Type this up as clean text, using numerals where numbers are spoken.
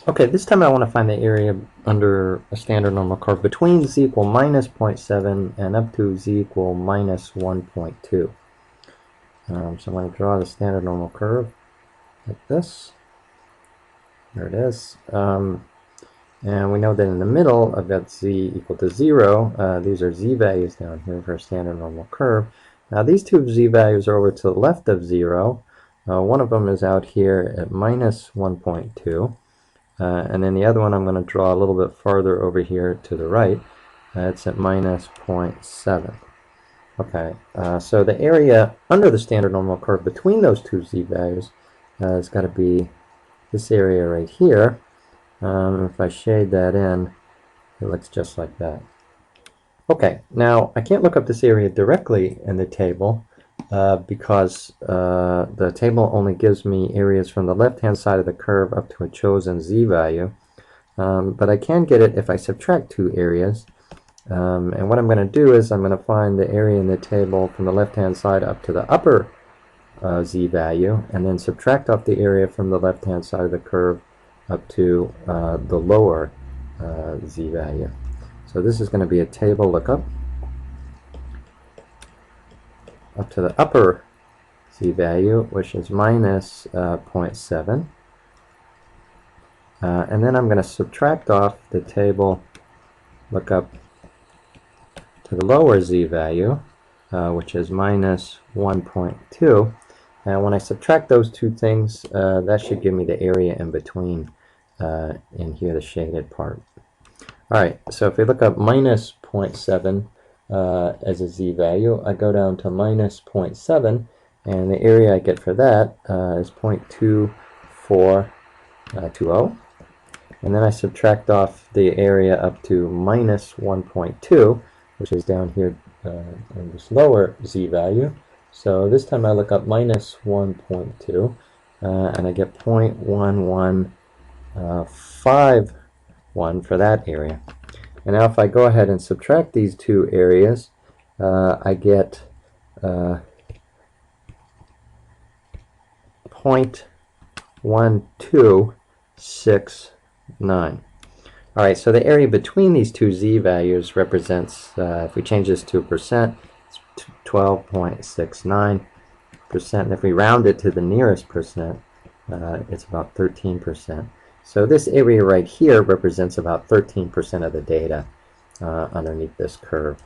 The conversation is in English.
Okay, this time I want to find the area under a standard normal curve between z equal minus 0.7 and up to z equal minus 1.2. So I'm going to draw the standard normal curve like this. There it is. And we know that in the middle, I've got z equal to 0. These are z values down here for a standard normal curve. Now these two z values are over to the left of 0. One of them is out here at minus 1.2. And then the other one I'm going to draw a little bit farther over here to the right. It's at minus 0.7. Okay, so the area under the standard normal curve between those two z values has got to be this area right here. If I shade that in, it looks just like that. Okay, now I can't look up this area directly in the table because the table only gives me areas from the left-hand side of the curve up to a chosen z value. But I can get it if I subtract two areas. And what I'm going to do is I'm going to find the area in the table from the left-hand side up to the upper z value, and then subtract off the area from the left-hand side of the curve up to the lower z value. So this is going to be a table lookup up to the upper z value, which is minus 0.7. And then I'm going to subtract off the table lookup to the lower z value, which is minus 1.2. And when I subtract those two things, that should give me the area in between in here, the shaded part. Alright, so if we look up minus 0.7 as a z value, I go down to minus 0.7, and the area I get for that is 0.2420. And then I subtract off the area up to minus 1.2, which is down here in this lower z value. So this time I look up minus 1.2, and I get 0.1151 for that area. And now if I go ahead and subtract these two areas, I get 0.1269. Alright, so the area between these two z values represents, if we change this to percent, it's 12.69%. And if we round it to the nearest percent, it's about 13%. So this area right here represents about 13% of the data underneath this curve.